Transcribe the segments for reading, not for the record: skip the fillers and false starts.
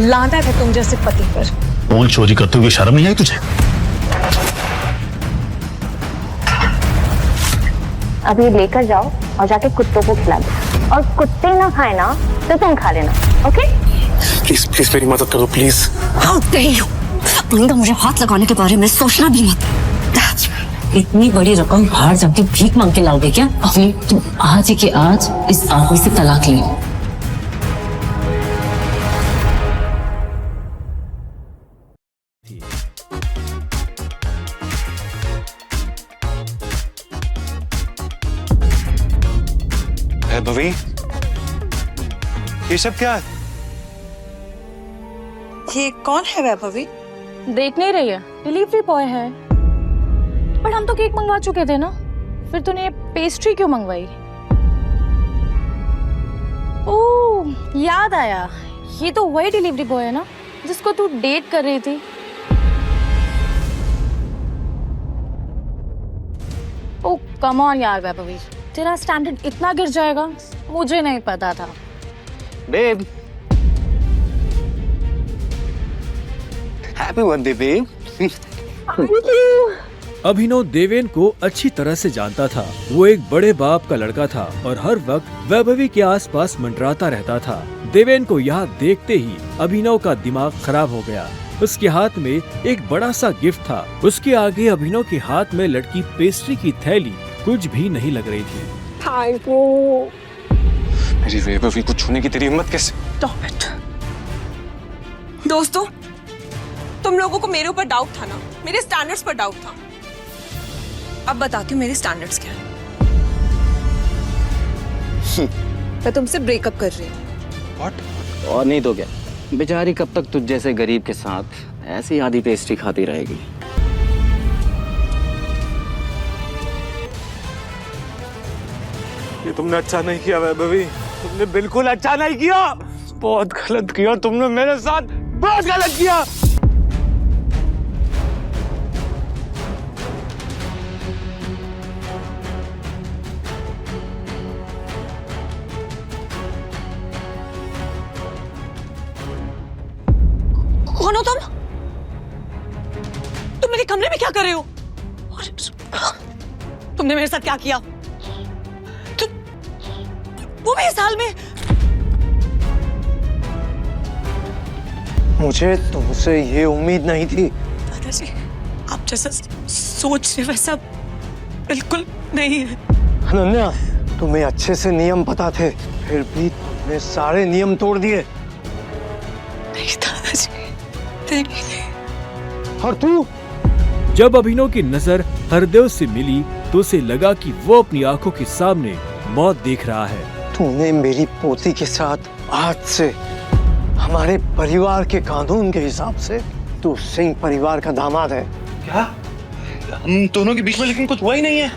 लानत है तुम जैसे पति पर। फूल चोरी करते हुए शर्म नहीं आई तुझे? अब ये लेकर जाओ और जाके कुत्तों को खिला दो, और कुत्ते ना खाए ना तो तुम खा लेना, ओके? प्लीज प्लीज मेरी मदद करो प्लीज। How dare you! आइंदा मुझे हाथ लगाने के बारे में सोचना भी मत। इतनी बड़ी रकम बाहर जाके भीख मांग के लाओगे क्या? अभी तुम आज ही के आज इस आदमी से तलाक ले लो। भवी, ये सब क्या है? ये कौन है वैभवी? देख नहीं रही है, डिलीवरी बॉय है। पर हम तो केक मंगवा चुके थे ना, फिर तूने ये पेस्ट्री क्यों मंगवाई? ओह याद आया, ये तो वही डिलीवरी बॉय है ना जिसको तू डेट कर रही थी। ओह कम ऑन यार वैभवी, तेरा स्टैंडर्ड इतना गिर जाएगा मुझे नहीं पता था। Babe, happy birthday babe. Abhinav Deven को अच्छी तरह से जानता था। वो एक बड़े बाप का लड़का था और हर वक्त वैभवी के आसपास मंडराता रहता था। देवेन को यहाँ देखते ही अभिनव का दिमाग खराब हो गया। उसके हाथ में एक बड़ा सा गिफ्ट था। उसके आगे अभिनव के हाथ में लटकी पेस्ट्री की थैली कुछ भी नहीं लग रही थी। मेरी वैभवी को छूने की तेरी हिम्मत कैसे? Stop it. दोस्तों, तुम लोगों को मेरे ऊपर डाउट था ना, मेरे स्टैंडर्ड्स पर डाउट था। अब बताती हूँ मेरे स्टैंडर्ड्स क्या है। मैं तुमसे ब्रेकअप कर रही हूँ। What? और नहीं तो क्या, बेचारी कब तक तुझ जैसे गरीब के साथ ऐसी आधी पेस्ट्री खाती रहेगी। ये तुमने अच्छा नहीं किया वैभवी, तुमने बिल्कुल अच्छा नहीं किया। बहुत गलत किया तुमने मेरे साथ, बहुत गलत किया। कौन हो तुम? तुम मेरे कमरे में क्या कर रहे हो? तुमने मेरे साथ क्या किया? वो भी इस हाल में? मुझे तुमसे ये उम्मीद नहीं थी। दादाजी, आप जैसा सोच रहे वैसा बिल्कुल नहीं है। अनन्या, तुम्हें अच्छे से नियम पता थे, फिर भी तुमने सारे नियम तोड़ दिए। नहीं दादाजी, नहीं। और तू? जब अभिनव की नजर हरदेव से मिली तो उसे लगा कि वो अपनी आंखों के सामने मौत देख रहा है। तूने मेरी पोती के साथ आज से हमारे परिवार के कानून के हिसाब से तू सिंह परिवार का दामाद है। क्या? हम दोनों के बीच में लेकिन कुछ हुआ ही नहीं है।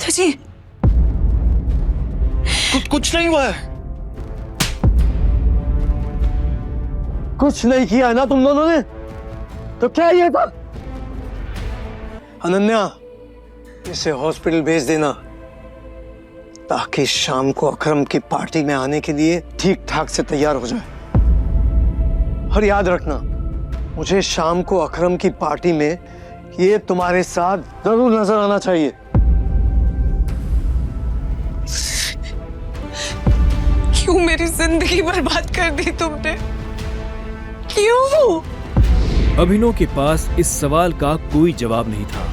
जी, कुछ नहीं हुआ है। कुछ नहीं किया है ना तुम दोनों ने? तो क्या ये था? अनन्या, इसे हॉस्पिटल भेज देना ताकि शाम को अकरम की पार्टी में आने के लिए ठीक ठाक से तैयार हो जाए। और याद रखना, मुझे शाम को अकरम की पार्टी में ये तुम्हारे साथ जरूर नजर आना चाहिए। क्यों मेरी जिंदगी बर्बाद कर दी तुमने? क्यों? अभिनव के पास इस सवाल का कोई जवाब नहीं था।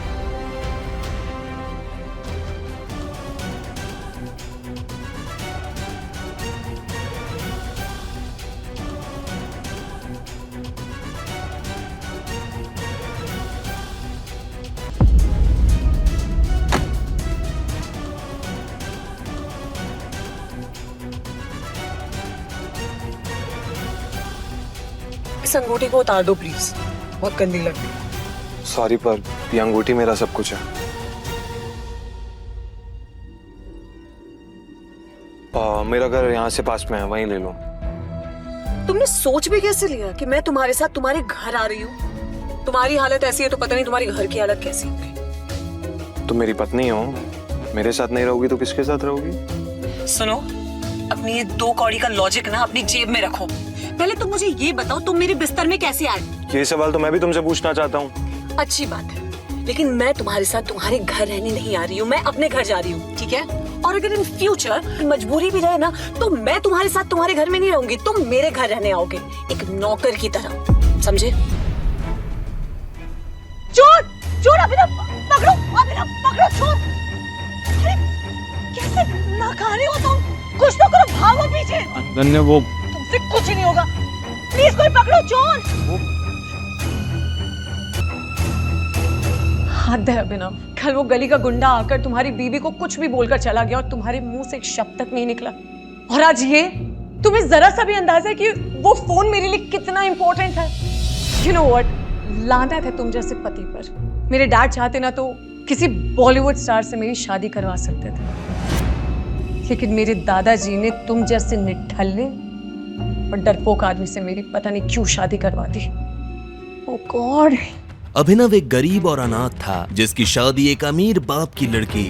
इस अंगूठी को उतार दो प्लीज, बहुत गंदी लग रही। सॉरी, पर ये अंगूठी मेरा सब कुछ है। मेरा घर यहाँ से पास में है, वहीं ले लो। तुमने सोच भी कैसे लिया कि मैं तुम्हारे साथ तुम्हारे घर आ रही हूँ? तुम्हारी हालत ऐसी है तो पता नहीं तुम्हारी घर की हालत कैसी होगी। तुम मेरी पत्नी हो, मेरे साथ नहीं रहोगी तो किसके साथ रहोगी? सुनो, अपनी ये 2 कौड़ी का लॉजिक ना अपनी जेब में रखो। पहले तुम मुझे ये बताओ, तुम मेरे बिस्तर में कैसे आए? ये सवाल तो मैं भी तुमसे पूछना चाहता हूँ। अच्छी बात है, लेकिन मैं तुम्हारे साथ तुम्हारे घर रहने नहीं आ रही हूँ, मैं अपने घर जा रही हूँ, ठीक है? और अगर इन फ्यूचर मजबूरी भी रहे ना, तो मैं तुम्हारे साथ तुम्हारे घर में नहीं रहूंगी, तुम मेरे घर रहने आओगे, एक नौकर की तरह, समझे? चोर! चोर! अभिनव पकड़ो! अभिनव पकड़ो चोर! अरे कैसे नाकारे हो तुम? कुछ तो करो, भागो पीछे! धन्य वो तुमसे कुछ नहीं होगा, प्लीज कोई पकड़ो चोर! हद है अभिनव, कल वो गली का गुंडा आकर तुम्हारी बीवी को कुछ भी बोलकर चला गया और तुम्हारे मुंह से एक शब्द तक नहीं निकला। और आज ये, तुम्हें जरा सा भी अंदाजा है कि वो फोन मेरे लिए कितना इंपॉर्टेंट है? यू नो व्हाट, लानत है तुम जैसे पति पर। मेरे डैड चाहते ना तो किसी बॉलीवुड स्टार से मेरी शादी करवा सकते थे, लेकिन मेरे दादाजी ने तुम जैसे निठल्ले और डरपोक आदमी से मेरी पता नहीं क्यों शादी करवा दी। ओह गॉड। अभिनव एक गरीब और अनाथ था जिसकी शादी एक अमीर बाप की लड़की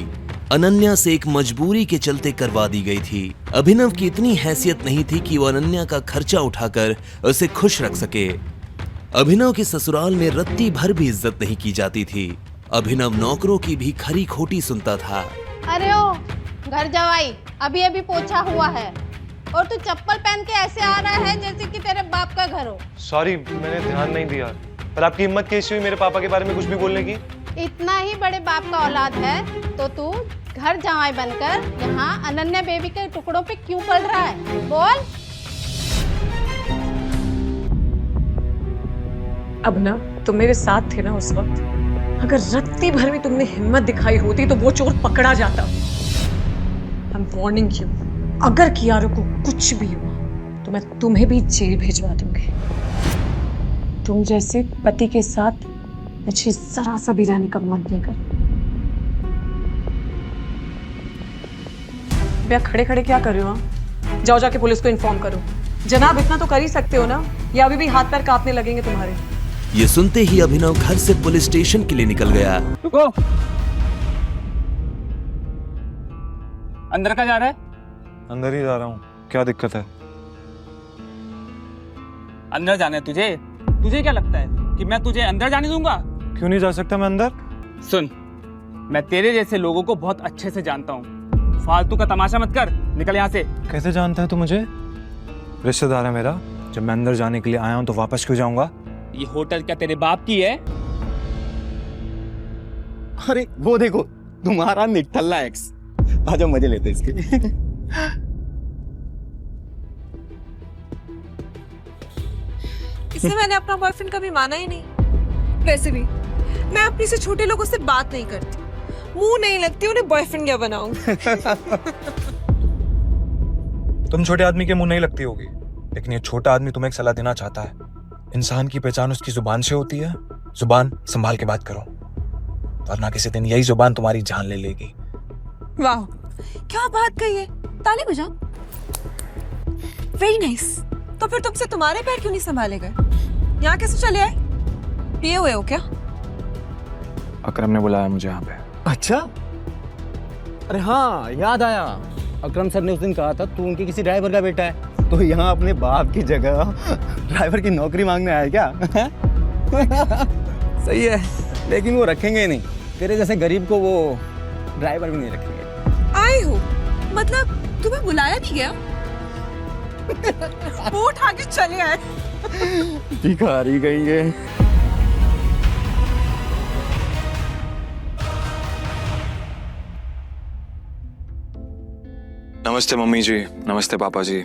अनन्या से एक मजबूरी के चलते करवा दी गई थी। अभिनव की इतनी हैसियत नहीं थी कि वो अनन्या का खर्चा उठाकर उसे खुश रख सके। अभिनव के ससुराल में रत्ती भर भी इज्जत नहीं की जाती थी। अभिनव नौकरों की भी खरी खोटी सुनता था। अरे ओ घर जवाई, अभी अभी पोछा हुआ है और तू चप्पल पहन के ऐसे आ रहा है जैसे कि तेरे बाप का घर हो। सॉरी, मैंने ध्यान नहीं दिया। पर आपकी हिम्मत कैसी हुई मेरे पापा के बारे में कुछ भी बोलने की? इतना ही बड़े बाप का औलाद है तो तू घर जवाई बनकर यहाँ अनन्या बेबी के टुकड़ों पे क्यों पड़ रहा है? बोल। अभिनव, तुम मेरे साथ थे ना उस वक्त? अगर रत्ती भर भी तुमने हिम्मत दिखाई होती तो वो चोर पकड़ा जाता। आई एम वार्निंग यू, अगर कियारो को कुछ भी हुआ तो मैं तुम्हें भी जेल भिजवा दूंगी। तुम जैसे पति के साथ मुझे जरा सा भी रहने का मन नहीं कर। भैया खड़े खड़े क्या कर रहे हो? जाओ जाके पुलिस को इन्फॉर्म करो। जनाब इतना तो कर ही सकते हो ना, या अभी भी हाथ पैर कांपने लगेंगे तुम्हारे? ये सुनते ही अभिनव घर से पुलिस स्टेशन के लिए निकल गया। रुको, अंदर का जा रहा है? अंदर ही जा रहा हूँ। क्या दिक्कत है? अंदर जाना है तुझे? तुझे क्या लगता है कि मैं तुझे अंदर जाने दूंगा? क्यों नहीं जा सकता मैं अंदर? सुन, मैं तेरे जैसे लोगों को बहुत अच्छे से जानता हूँ, फालतू का तमाशा मत कर, निकल यहाँ से। कैसे जानता है तू मुझे? रिश्तेदार है मेरा। जब मैं अंदर जाने के लिए आया हूँ तो वापस क्यों जाऊंगा? ये होटल क्या तेरे बाप की है? अरे वो देखो, तुम्हारा निठल्ला एक्स। आजा मजे लेते इसके। इसे मैंने अपना बॉयफ्रेंड कभी माना ही नहीं। वैसे भी मैं अपनी से छोटे लोगों से बात नहीं करती, मुंह नहीं लगती उन्हें बॉयफ्रेंड क्या बनाऊं। तुम छोटे आदमी के मुंह नहीं लगती होगी, लेकिन ये छोटा आदमी तुम्हें एक सलाह देना चाहता है। इंसान की पहचान उसकी जुबान से होती है। जुबान संभाल के बात करो, वरना किसी दिन यही जुबान तुम्हारी जान ले लेगी। वाह, क्या बात कही है। ताली बजाओ। Very nice. तो फिर तुमसे तुम्हारे पैर क्यों नहीं संभाले गए? यहाँ कैसे चले आए? पिए हुए हो क्या? अकरम ने बुलाया मुझे यहाँ पे। अच्छा, अरे हाँ याद आया, अकरम सर ने उस दिन कहा था तू उनके किसी ड्राइवर का बेटा है, तो यहाँ अपने बाप की जगह ड्राइवर की नौकरी मांगने आया क्या? सही है, लेकिन वो रखेंगे नहीं, तेरे जैसे गरीब को वो ड्राइवर भी नहीं रखेंगे। आए हो मतलब तुम्हें बुलाया नहीं गया? वो उठा के चले आए। भिखारी गई है। नमस्ते मम्मी जी, नमस्ते पापा जी।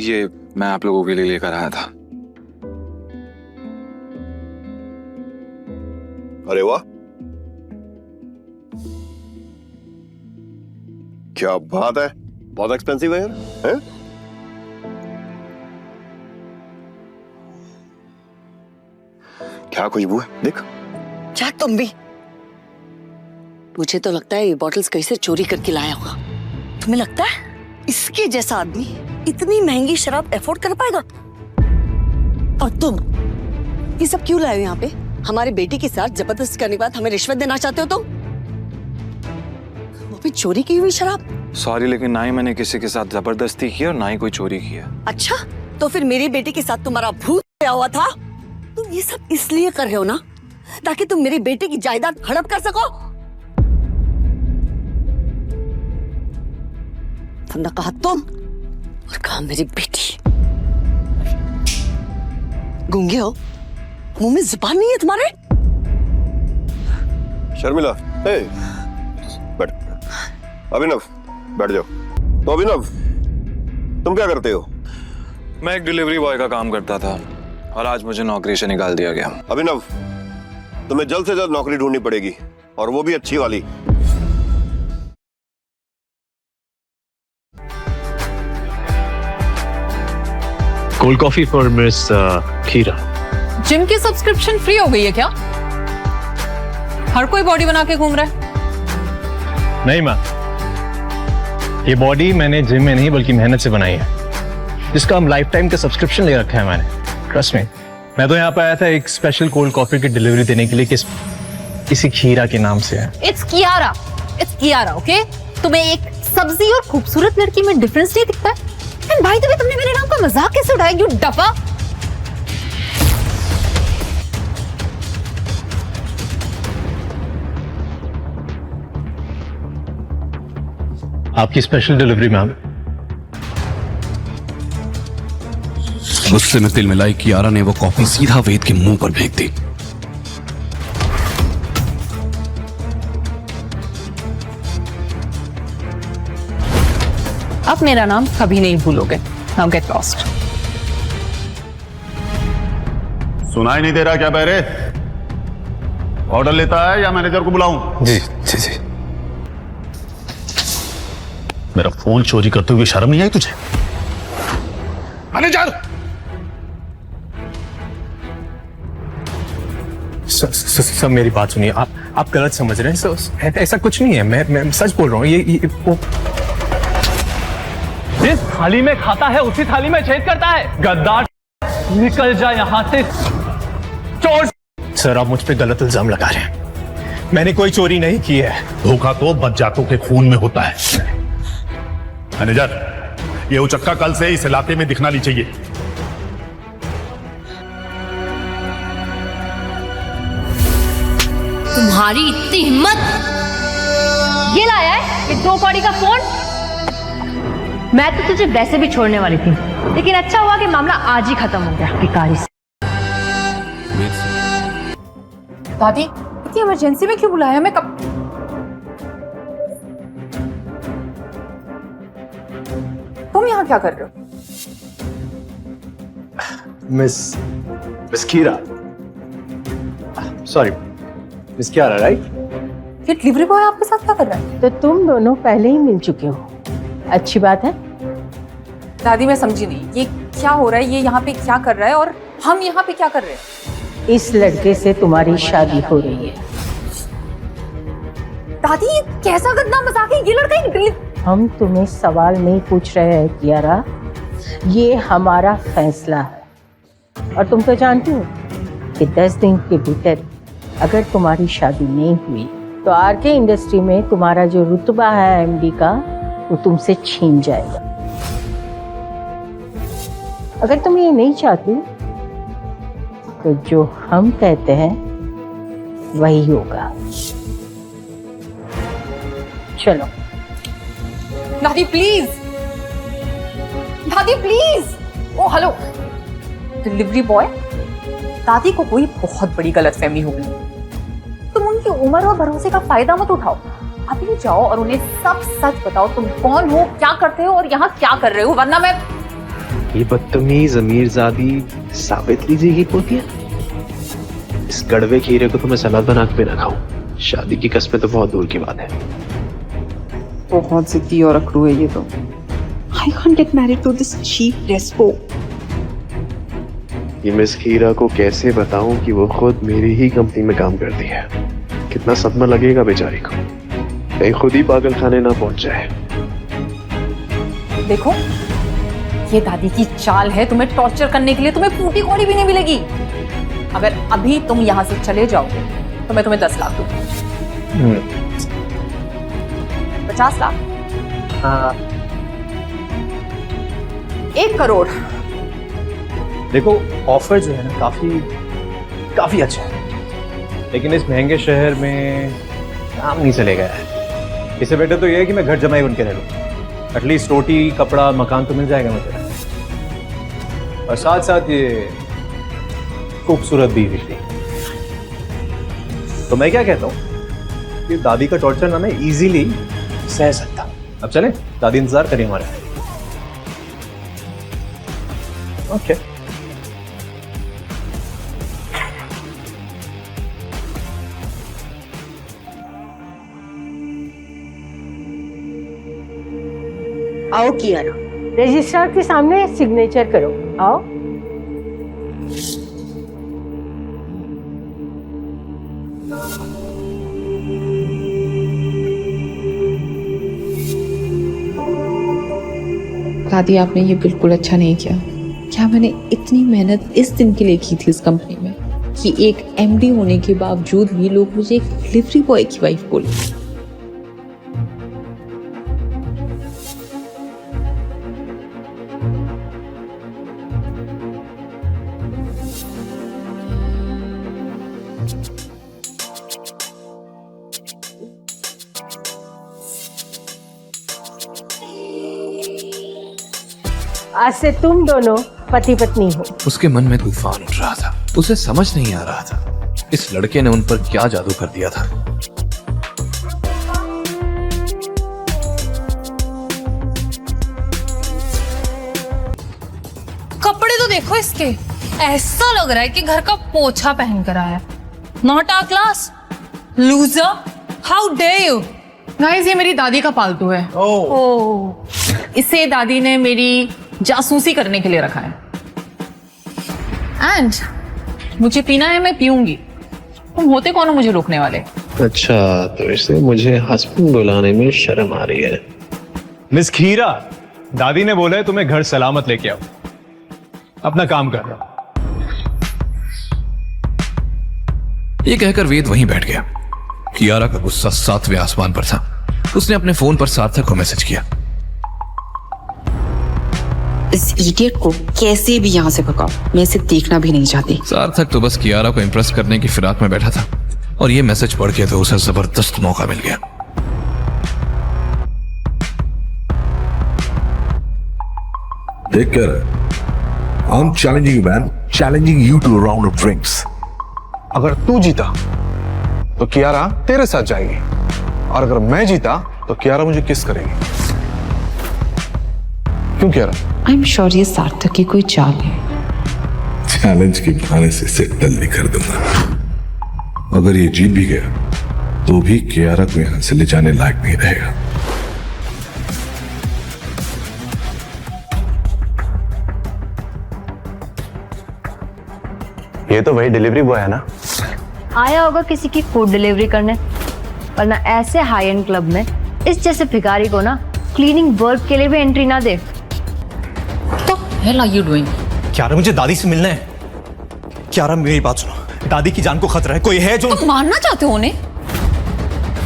ये मैं आप लोगों के लिए लेकर आया था। अरे वाह, क्या बात है, बहुत एक्सपेंसिव है यार। हैं? क्या खुशबू है, देख। क्या तुम भी? मुझे तो लगता है ये बॉटल्स कहीं से चोरी करके लाया होगा। तुम्हें लगता है इसके जैसा आदमी इतनी महंगी शराब अफोर्ड कर पाएगा? और तुम ये सब क्यों लाए हो यहाँ पे? हमारे बेटे के साथ जबरदस्ती करने के बाद हमें रिश्वत देना चाहते हो? तो वो भी चोरी की हुई शराब। सॉरी, लेकिन ना ही मैंने किसी के साथ जबरदस्ती की और ना ही कोई चोरी की है। अच्छा, तो फिर मेरी बेटी के साथ तुम्हारा भूत आया हुआ था। तुम ये सब इसलिए कर रहे हो ना ताकि तुम मेरी बेटी की जायदाद हड़प कर सको। वरना कहा तुम और कहा मेरी बेटी। गूंगे हो, मुंह में जुबान नहीं है तुम्हारे? शर्मिला, हे, बैठ। अभिनव, बैठ जाओ। तो अभिनव, तुम क्या करते हो? मैं एक डिलीवरी बॉय का काम करता था और आज मुझे नौकरी से निकाल दिया गया। अभिनव, तुम्हें जल्द से जल्द नौकरी ढूंढनी पड़ेगी और वो भी अच्छी वाली। कोल्ड कॉफी फॉर मिस खीरा। जिम की सब्सक्रिप्शन फ्री हो गई है क्या? हर कोई बॉडी बना के घूम रहा है। नहीं माँ, ये बॉडी मैंने जिम में नहीं बल्कि मेहनत से बनाई है, जिसका हम लाइफ टाइम का सब्सक्रिप्शन ले रखा है मैंने। ट्रस्ट में, मैं तो यहाँ पे आया था एक स्पेशल कोल्ड कॉफी की डिलीवरी देने के लिए, किसी खीरा के नाम से है। It's Kiara, okay? तुम्हें एक सब्जी और खूबसूरत लड़की में डिफरेंस नहीं दिखता है? एंड भाई तुमने मेरे नाम का मजाक कैसे उड़ाया, यू डफा? आपकी स्पेशल डिलीवरी मैम। गुस्से में तिल मिलाई कियारा ने वो कॉफी सीधा वेद के मुंह पर फेंक दी। अब मेरा नाम कभी नहीं भूलोगे। Now get lost. सुनाई नहीं दे रहा क्या बहरे? ऑर्डर लेता है या मैनेजर को बुलाऊं? जी जी जी। मेरा फोन चोरी करते हुए शर्म नहीं आई तुझे? मैनेजर! सब मेरी बात सुनिए, आप गलत समझ रहे हैं। ऐसा कुछ नहीं है, मैं सच बोल रहा हूँ। ये वो जिस थाली में खाता है उसी थाली में छेद करता है। गद्दार, निकल जा यहाँ से, चोर! सर, आप मुझ पे गलत इल्जाम लगा रहे हैं। मैंने कोई चोरी नहीं की है। धोखा तो बदजातों के खून में होता है। मैनेजर, ये उचक्का कल से इस इलाके में दिखना नहीं चाहिए। तुम्हारी इतनी हिम्मत! ये लाया है ये 2 कौड़ी का फोन। मैं तो तुझे वैसे भी छोड़ने वाली थी, लेकिन अच्छा हुआ कि मामला आज ही खत्म हो गया। भिखारी से। दादी, इतनी इमरजेंसी में क्यों बुलाया? मैं कब तुम यहाँ क्या कर रहे हो? मिस खीरा, सॉरी, मिस कियारा, राइट? ये डिलीवरी बॉय आपके साथ क्या कर रहा है? तो तुम दोनों पहले ही मिल चुके हो, अच्छी बात है। दादी, मैं समझी नहीं, ये क्या हो रहा है? ये यहाँ पे क्या कर रहा है और हम यहाँ पे क्या कर रहे हैं? इस लड़के से तुम्हारी शादी हो रही है। दादी, ये कैसा गंदा मजाक है? ये लड़का एक हम तुम्हें सवाल नहीं पूछ रहे हैं कियारा, ये हमारा फैसला है। और तुम तो जानती हो कि 10 दिन के भीतर अगर तुम्हारी शादी नहीं हुई तो आरके इंडस्ट्री में तुम्हारा जो रुतबा है एमडी का, वो तुमसे छीन जाएगा। अगर तुम ये नहीं चाहती तो जो हम कहते हैं वही होगा। चलो। दादी प्लीज, दादी please. Oh hello, delivery boy. दादी को कोई बहुत बड़ी गलतफहमी हो गई। तुम उनकी उम्र और भरोसे का फायदा मत उठाओ। अभी जाओ और उन्हें सब सच बताओ। तुम कौन हो, क्या करते हो और यहाँ क्या कर रहे हो, वरना मैं। ये बदतमीज अमीरजादी सावित्री जी की पोती है। इस कड़वे खीरे को तो मैं सलाद बना के भी ना खाऊं। शादी की कस्में तो बहुत दूर की बात है। बहुत जिद्दी और अकड़ू है ये तो। I can't get married to this cheap despo. ये मिस खीरा को कैसे बताऊं कि वो खुद मेरी ही कंपनी में काम करती है। कितना सदमा लगेगा बेचारी को, कहीं खुद ही पागल खाने ना पहुंच जाए। देखो, ये दादी की चाल है तुम्हें टॉर्चर करने के लिए। तुम्हें फूटी कौड़ी भी नहीं मिलेगी। अगर अभी तुम यहाँ से चले जाओगे तो मैं तुम्हें 10 लाख दूंगी। 50 लाख? 1 करोड़। देखो ऑफर जो है ना काफी अच्छा है, लेकिन इस महंगे शहर में काम नहीं चलेगा यार। इससे बेटर तो ये है कि मैं घर जमाई बन के रह लूँ। एटलीस्ट रोटी कपड़ा मकान तो मिल जाएगा मुझे, और साथ साथ ये खूबसूरत बीवी भी। तो मैं क्या कहता हूँ कि दादी का टॉर्चर ना मैं इजीली सह सकता। अब चले, दादी इंतजार करिए हमारे। ओके आओ कियारा, रजिस्ट्रार के सामने सिग्नेचर करो। आओ। दादी, आपने ये बिल्कुल अच्छा नहीं किया। क्या मैंने इतनी मेहनत इस दिन के लिए की थी इस कंपनी में कि एक एमडी होने के बावजूद भी लोग मुझे एक डिलीवरी बॉय की वाइफ बोले। आज से तुम दोनों पति पत्नी हो। उसके मन में तूफान उठ रहा था। उसे समझ नहीं आ रहा था इस लड़के ने उन पर क्या जादू कर दिया था। कपड़े तो देखो इसके, ऐसा लग रहा है कि घर का पोछा पहन कर आया। Not our class, loser, how dare you. Guys, ये मेरी दादी का पालतू है। इसे दादी ने मेरी जासूसी करने के लिए रखा है। एंड मुझे पीना है, मैं पीऊंगी। तुम होते कौन हो मुझे रोकने वाले? अच्छा, तो इसलिए मुझे हस्बैंड बुलाने में शर्म आ रही है। मिस खीरा, दादी ने बोला है तुम्हें घर सलामत लेके आओ। अपना काम कर रहा। ये कहकर वेद वहीं बैठ गया। कियारा का गुस्सा 7वें आसमान पर था। उसने अपने फोन पर सार्थक को मैसेज किया। इस इडियट को कैसे भी यहाँ से भगाओ, मैं इसे देखना भी नहीं चाहती। सार्थक तो बस कियारा को इम्प्रेस करने की फिराक में बैठा था, और ये मैसेज पढ़ के तो उसे जबरदस्त मौका मिल गया। देख कर I'm challenging you, man. Challenging you to a round of drinks. अगर तू जीता तो कियारा तेरे साथ जाएगी, और अगर मैं जीता तो कियारा मुझे किस करेगी। क्यों कियारा? आई एम श्योर ये सार्थक की कोई चाल है। चैलेंज के बहाने से इसे टल्ली कर दूंगा। अगर ये जीत भी गया तो भी कियारा को यहां से ले जाने लायक नहीं रहेगा। ये तो वही डिलीवरी बॉय है ना? आया होगा किसी की फूड डिलीवरी करने, वरना ऐसे हाई एंड क्लब में इस जैसे भिखारी को ना क्लीनिंग वर्क के लिए भी एंट्री ना दे। तो hell are you doing? Kiara, मुझे दादी से मिलना है। कियारा, मेरी बात सुनो, दादी की जान को खतरा है। कोई है जो तुम मारना चाहते हो उन्हें?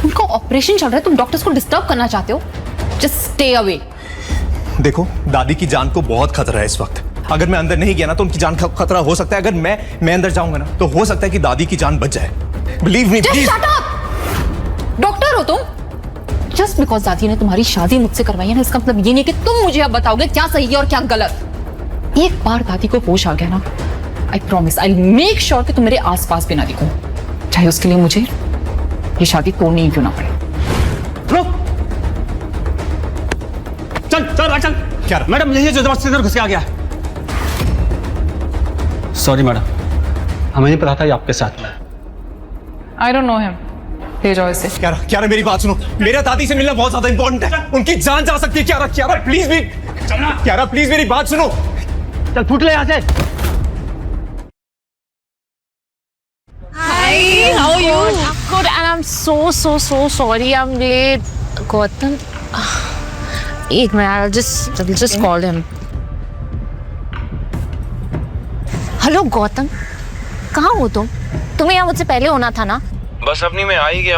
उनका ऑपरेशन चल रहा है, तुम डॉक्टर्स को डिस्टर्ब करना चाहते हो? Just stay away. देखो, दादी की जान को बहुत खतरा है इस वक्त। अगर मैं अंदर नहीं गया ना तो उनकी जान का खतरा हो सकता है। अगर मैं अंदर जाऊंगा ना तो हो सकता है कि दादी की जान बच जाए। Believe me please. डॉक्टर हो तुम? जस्ट बिकॉज दादी ने तुम्हारी शादी मुझसे करवाई है ना, इसका मतलब ये नहीं कि तुम मुझे अब बताओगे क्या सही है और क्या गलत। एक बार दादी को होश आ गया ना, I promise I make sure कि तुम मेरे आसपास भी ना दिखो, चाहे उसके लिए मुझे ये शादी तोड़नी ही क्यों ना पड़े। चल चल चल। क्या मैडम, यही जबरदस्ती घुस के आ गया। सॉरी मैडम, हमें नहीं पता था ये आपके साथ में। I don't know him. ले जाओ इसे। क्या मेरी बात सुनो, मेरा दादी से मिलना बहुत ज्यादा इंपॉर्टेंट है। उनकी जान जा सकती है। क्या प्लीज भी, क्या प्लीज मेरी बात सुनो। चल फुट ले यहाँ से। Hi, how are you? Good, and I'm so sorry I'm late. Gautam, एक minute, I'll just call him. Hello Gautam, कहाँ हो तुम? तुम्हें यहाँ मुझसे पहले होना था ना? बस अपनी में आ ही गया।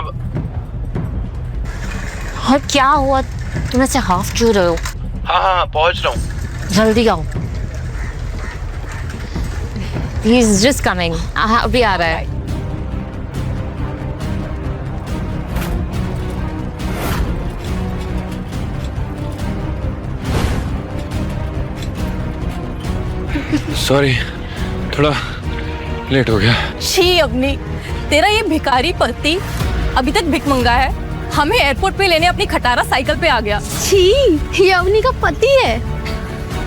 और क्या हुआ, तुम ऐसे हाफ क्यों रहे हो? हाँ पहुंच रहा हूँ। जल्दी आओ। ही इज जस्ट कमिंग, अभी आ रहा है। सॉरी, थोड़ा लेट हो गया। छी अग्नि, तेरा ये भिखारी पति अभी तक भिख मंगा है, हमें एयरपोर्ट पे लेने अपनी खटारा साइकिल पे आ गया। छी, ये अवनी का पति है।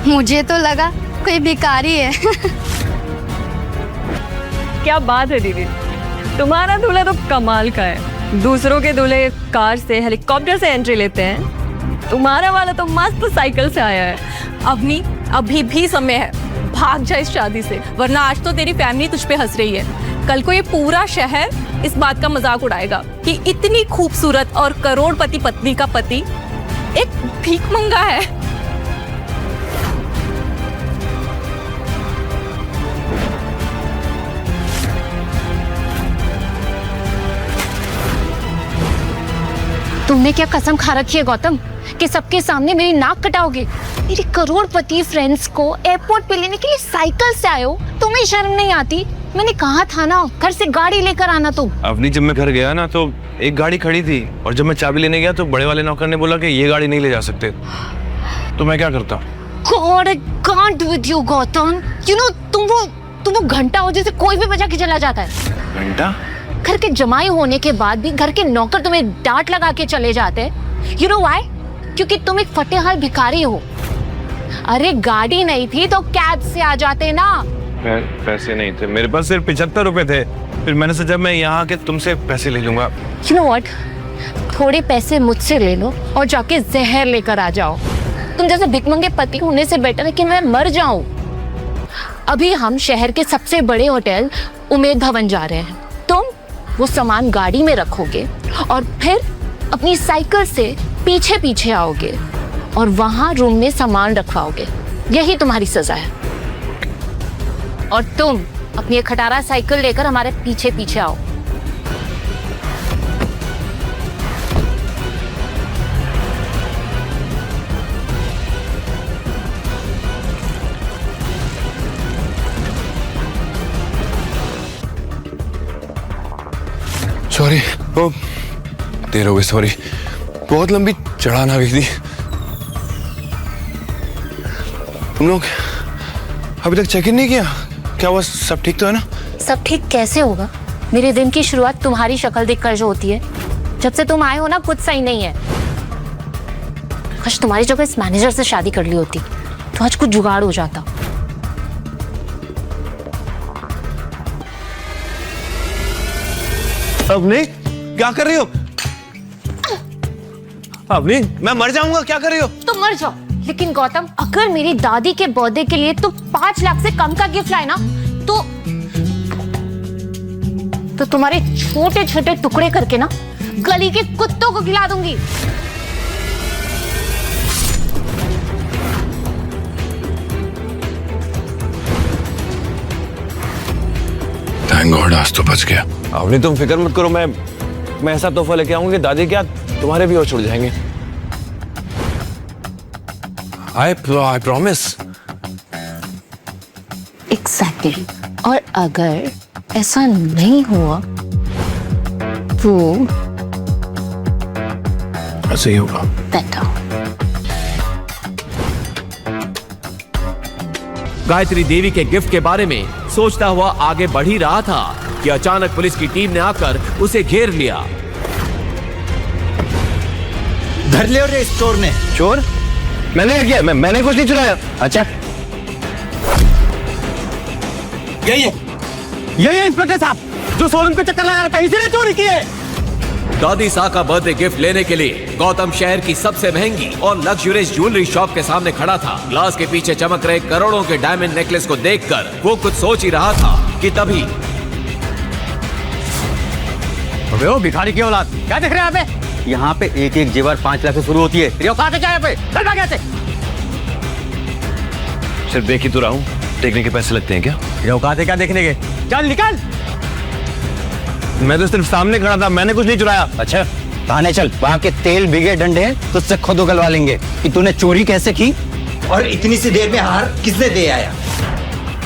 मुझे तो लगा कोई भिखारी है। क्या बात है दीदी, तुम्हारा दूल्हा तो कमाल का है। दूसरों के दूल्हे कार से, हेलीकॉप्टर से एंट्री लेते हैं, तुम्हारा वाला तो मस्त साइकिल से आया है। अवनी, अभी भी समय है, भाग जा इस शादी से, वरना आज तो तेरी फैमिली तुझ पे हंस रही है। कल को ये पूरा शहर इस बात का मजाक उड़ाएगा कि इतनी खूबसूरत और करोड़पति पत्नी का पति एक भीख मंगा है। तुमने क्या कसम खा रखी है गौतम कि सबके सामने मेरी नाक कटाओगे? मेरे करोड़पति फ्रेंड्स को एयरपोर्ट पे लेने के लिए साइकिल से आए हो, तुम्हें शर्म नहीं आती? मैंने कहा था ना, घर से गाड़ी लेकर आना तुम। अवनी, जब मैं घर गया ना तो एक गाड़ी खड़ी थी और जब मैं चाबी लेने गया तो बड़े वाले नौकर ने बोला कि ये गाड़ी नहीं ले जा सकते, तो मैं क्या करता? God, I can't with you, Gautam. You know, तुम वो घंटा हो जैसे कोई भी बजा के चला जाता है। घंटा? घर के जमाई होने के बाद भी घर के नौकर तुम्हें डांट लगा के चले जाते हैं। You know why? क्योंकि तुम एक फटेहाल भिखारी हो। अरे गाड़ी नहीं थी तो कैब से आ जाते ना। पैसे नहीं थे मेरे पास, सिर्फ 75 रुपए थे। फिर मैंने सोचा मैं यहाँ आके तुमसे पैसे ले लूंगा। You know what? थोड़े पैसे मुझसे ले लो और जाके जहर लेकर आ जाओ। तुम जैसे भिखमंगे पति होने से बेटर है कि मैं मर जाऊं। अभी हम शहर के सबसे बड़े होटल उमेद भवन जा रहे हैं। तुम वो सामान गाड़ी में रखोगे और फिर अपनी साइकिल से पीछे पीछे आओगे और वहां रूम में सामान रखवाओगे। यही तुम्हारी सजा है। और तुम अपनी एक खटारा साइकिल लेकर हमारे पीछे पीछे आओ। सॉरी, वो देर हो गई, सॉरी। बहुत लंबी चढ़ान आ गई थी। तुम लोग अभी तक चेक इन नहीं किया? क्या हुआ, सब ठीक तो है ना? सब ठीक कैसे होगा? मेरे दिन की शुरुआत तुम्हारी शक्ल देखकर जो होती है। जब से तुम आए हो ना, कुछ सही नहीं है। काश तुम्हारी जगह इस मैनेजर से शादी कर ली होती तो आज कुछ जुगाड़ हो जाता। अवनी, क्या कर रही हो? अवनी, मैं मर जाऊंगा, क्या कर रही हो? तुम मर जाओ, लेकिन गौतम, अगर मेरी दादी के बर्थडे के लिए तुम 5 लाख से कम का गिफ्ट लाए ना तो तुम्हारे छोटे छोटे टुकड़े करके ना गली के कुत्तों को खिला दूंगी। थैंक गॉड, आज तो बच गया। अवनी, तुम फिक्र मत करो, मैं ऐसा तोहफा लेके आऊंगा कि दादी क्या तुम्हारे भी और छुड़ जाएंगे। I promise. Exactly. और अगर ऐसा नहीं हुआ तो ऐसे ही होगा। बेटर। गायत्री देवी के गिफ्ट के बारे में सोचता हुआ आगे बढ़ ही रहा था कि अचानक पुलिस की टीम ने आकर उसे घेर लिया। धर लिया रे इस चोर ने। चोर? मैंने किया? मैंने कुछ नहीं चुराया। अच्छा, यही है इंस्पेक्टर साहब, जो शोरूम पे चक्कर लगा रहा था, इसी ने चोरी की है। दादी सा का बर्थडे गिफ्ट लेने के लिए गौतम शहर की सबसे महंगी और लग्जरियस ज्वेलरी शॉप के सामने खड़ा था। ग्लास के पीछे चमक रहे करोड़ों के डायमंड नेकलेस को देखकर वो कुछ सोच ही रहा था कि तभी अबे ओ भिखारी की औलाद, क्या देख रहे हैं यहाँ पे? यहाँ पे एक एक जेवर 5 लाख से शुरू होती है। तेरी औकात है क्या यहाँ पे? चल भाग यहाँ से। सिर्फ देख ही तो रहा हूँ, देखने के पैसे लगते हैं क्या? तेरी औकात है क्या देखने के? चल निकल। मैं तो सिर्फ सामने खड़ा था, मैंने कुछ नहीं चुराया। अच्छा, थाने चल, वहाँ के तेल बिगे डंडे हैं, तुझसे खुद उगलवा लेंगे कि तूने चोरी कैसे की और इतनी सी देर में हार किसने दे आया।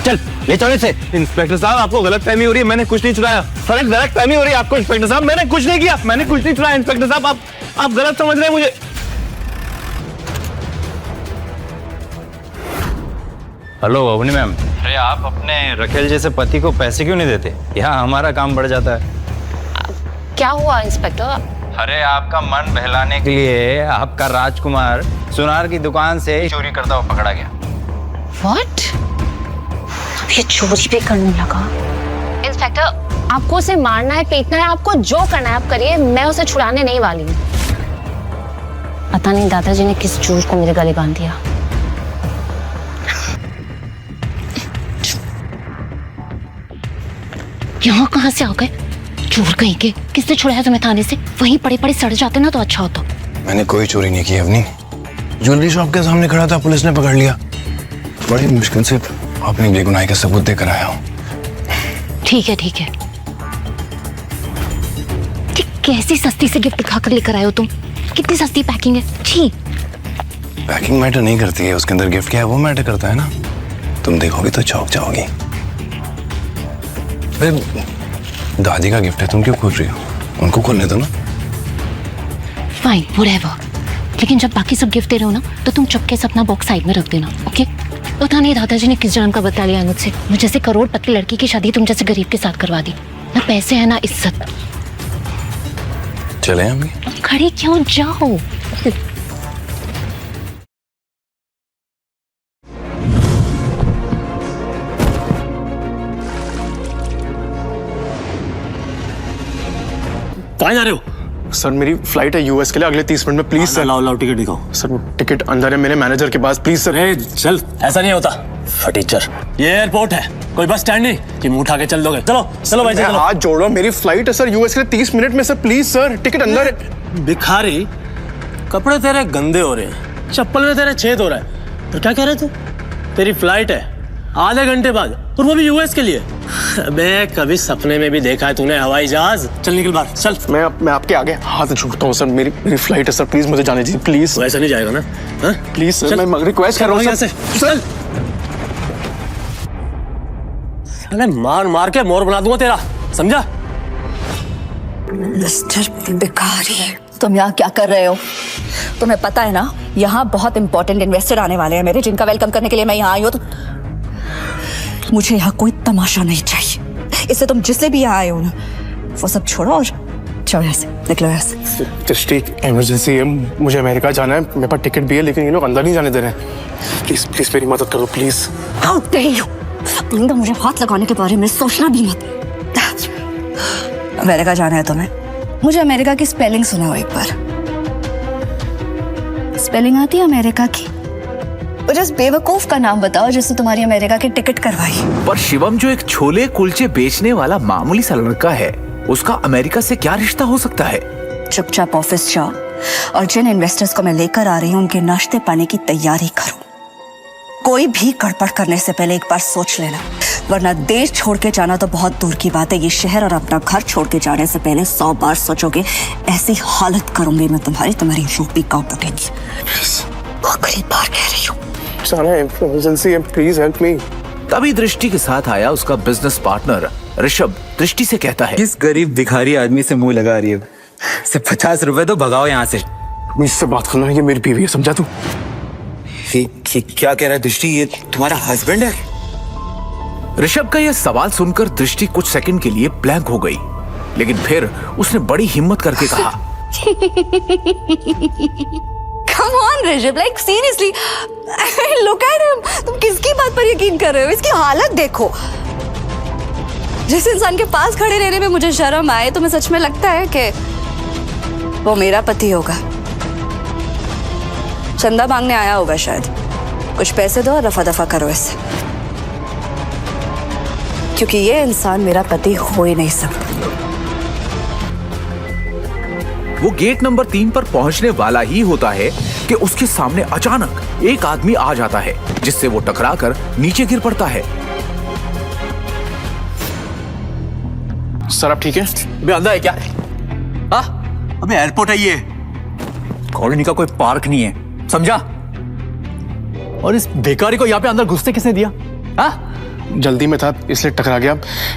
चल ले चलो इसे। इंस्पेक्टर साहब आपको गलतफहमी हो रही है, मैंने कुछ नहीं चुराया। सर गलतफहमी हो रही है आपको इंस्पेक्टर साहब, मैंने कुछ नहीं किया, मैंने कुछ नहीं चुराया इंस्पेक्टर साहब, आप गलत समझ रहे हैं मुझे। हेलो अवनी मैम, अरे आप अपने रखेल जैसे पति को पैसे क्यों नहीं देते? यहाँ हमारा काम बढ़ जाता है। क्या हुआ इंस्पेक्टर? अरे आपका मन बहलाने के लिए आपका राजकुमार सुनार की दुकान से चोरी करता हुआ पकड़ा गया। What? ये चोरी भी करने लगा। इंस्पेक्टर, आपको उसे मारना है, पीटना है, आपको जो करना है आप करिए, मैं उसे छुड़ाने नहीं वाली हूँ। पता नहीं दादाजी ने किस चोर को मेरे गले बांध दिया। यहाँ कहाँ से आ गए चोर कहीं के? किसने छुड़ाया तुम्हें थाने से? वहीं पड़े पड़े सड़ जाते ना तो अच्छा होता। मैंने कोई चोरी नहीं की अवनी, ज्वेलरी शॉप के सामने खड़ा था, पुलिस ने पकड़ लिया। बड़ी मुश्किल से अपनी बेगुनाही का सबूत देकर आया हूँ। ठीक है ठीक है। कैसी सस्ती से गिफ्ट खाकर लेकर आए हो तुम? कितनी सस्ती पैकिंग है। छी। पैकिंग मैटर नहीं करती है, उसके अंदर गिफ्ट क्या है वो मैटर करता है ना। तुम देखोगी तो चौंक जाओगी। दादी का गिफ्ट है, तुम क्यों खोल रही हो? उनको खोलने दो ना। Fine, whatever. लेकिन जब बाकी सब गिफ्ट दे रहे हो ना तो तुम चुपके से अपना बॉक्स साइड में रख देना, ओके? पता नहीं दादाजी ने किस जन्म का बता लिया मुझसे। मुझे जैसे करोड़पति लड़की की शादी तुम जैसे गरीब के साथ करवा दी। ना पैसे है ना इज्जत। चले हम खड़े क्यों जाओ? कहाँ जा रहे हो? सर मेरी फ्लाइट है यूएस के लिए अगले 30 मिनट में, प्लीज सर। लाओ टिकट दिखाओ। सर वो टिकट अंदर है मेरे मैनेजर के पास, प्लीज सर। चल, ऐसा नहीं होता फटीचर। ये एयरपोर्ट है, कोई बस स्टैंड नहीं कि मुंह उठा के चल दोगे। चलो चलो भाई, चलो। हाथ जोड़ रहा हूँ, मेरी फ्लाइट है सर यूएस के लिए 30 मिनट में सर, प्लीज सर। टिकट अंदर है। भिखारी, कपड़े तेरे गंदे हो रहे हैं, चप्पल में तेरे छेद हो रहा है, तो क्या कह रहे तू? तेरी फ्लाइट है आधे घंटे बाद, और वो भी यूएस के लिए। अबे कभी सपने में भी देखा है तूने हवाई जहाज? चल निकल बाहर, चल। मैं आपके आगे हाथ जोड़ता हूँ सर, मेरी फ्लाइट है सर, प्लीज मुझे जाने दीजिए प्लीज। वैसे नहीं जाएगा ना? प्लीज सर, मैं रिक्वेस्ट कर रहा हूँ सर। चल। अरे मार मार के मोर बना दूंगा तेरा, समझा? मिस्टर भिखारी, तुम यहाँ क्या कर रहे हो? तुम्हें पता है ना यहाँ बहुत इंपॉर्टेंट इन्वेस्टर आने वाले हैं मेरे, जिनका वेलकम करने के लिए मैं यहाँ आई हूँ। तो मुझे यहाँ कोई तमाशा नहीं चाहिए। इससे तुम जिससे भी यहाँ आए हो ना वो सब छोड़ो और जाओ यहाँ से, निकलो यहाँ से। दृष्टि इमरजेंसी है, मुझे अमेरिका जाना है, मेरे पास टिकट भी है, लेकिन ये लोग अंदर नहीं जाने दे रहे हैं। प्लीज प्लीज मेरी मदद करो प्लीज। How dare you? तो मुझे हाथ लगाने के बारे में सोचना भी मत। अमेरिका जाना है तुम्हें? मुझे अमेरिका की स्पेलिंग सुनाओ एक बार। स्पेलिंग आती है अमेरिका की? मुझे उस बेवकूफ का नाम बताओ जिससे तुम्हारी अमेरिका की टिकट करवाई। पर शिवम जो एक छोले कुलचे बेचने वाला मामूली सा लड़का है, उसका अमेरिका से क्या रिश्ता हो सकता है? चुपचाप ऑफिस जाओ और जिन इन्वेस्टर्स को मैं लेकर आ रही हूँ उनके नाश्ते पानी की तैयारी करो। कोई भी गड़बड़ करने से पहले एक बार सोच लेना, वरना देश छोड़ के जाना तो बहुत दूर की बात है, ये शहर और अपना घर छोड़ के जाने से पहले 100 बार सोचोगे। ऐसी हालत करूंगी मैं तुम्हारी रूह भी कांप उठेगी। आखिरी बार कह रही हूँ। इमरजेंसी है, प्लीज हेल्प मी। तभी दृष्टि के साथ आया उसका बिजनेस पार्टनर ऋषभ। दृष्टि से कहता है, किस गरीब भिखारी आदमी से मुंह लगा रही है? सिर्फ 50 रुपए तो भगाओ यहाँ से। मुझसे बात करना, ये मेरी बीवी है, समझा तू? क्या कह रहा है दृष्टि, ये तुम्हारा हस्बैंड है? ऋषभ का यह सवाल सुनकर दृष्टि कुछ सेकंड के लिए ब्लैंक हो गई, लेकिन फिर उसने बड़ी हिम्मत करके कहा, Come on Rishabh, like seriously, look at him. तुम किसकी बात पर यकीन कर रहे हो? इसकी हालत देखो। जिस इंसान के पास खड़े रहने में मुझे शर्म आए, तुम्हें सच में लगता है कि वो मेरा पति होगा? चंदा मांगने आया होगा शायद। कुछ पैसे दो और रफा दफा करो इससे, क्योंकि ये इंसान मेरा पति हो ही नहीं सकता। वो गेट नंबर 3 पर पहुंचने वाला ही होता है कि उसके सामने अचानक एक आदमी आ जाता है, जिससे वो टकराकर नीचे गिर पड़ता है। सर आप ठीक है? अबे अंधा है क्या? अबे एयरपोर्ट है ये, कॉलोनी का कोई पार्क नहीं है, समझा? और इस भिखारी को यहाँ पे अंदर घुसने किसने दिया? जल्दी में था इसलिए टकरा गया।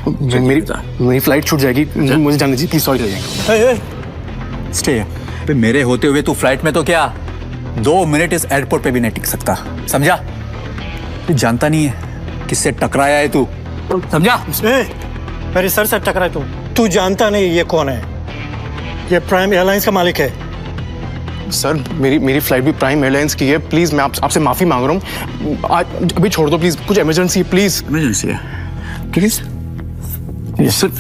मेरी फ्लाइट छूट जाएगी, मुझे जाने दीजिए प्लीज। सॉरी लगेगा। स्टे। मेरे होते हुए तू फ्लाइट में तो क्या 2 मिनट इस एयरपोर्ट पे भी नहीं टिक सकता, समझा? तू जानता नहीं है किससे टकराया है तू, समझा? मेरे सर से टकरा तू जानता नहीं ये कौन है? ये प्राइम एयरलाइंस का मालिक है। सर मेरी फ्लाइट भी प्राइम एयरलाइंस की है, प्लीज मैं आपसे माफी मांग रहा हूँ। आज अभी छोड़ दो प्लीज, कुछ इमरजेंसी है प्लीज। इमरजेंसी है प्लीज? Yes sir.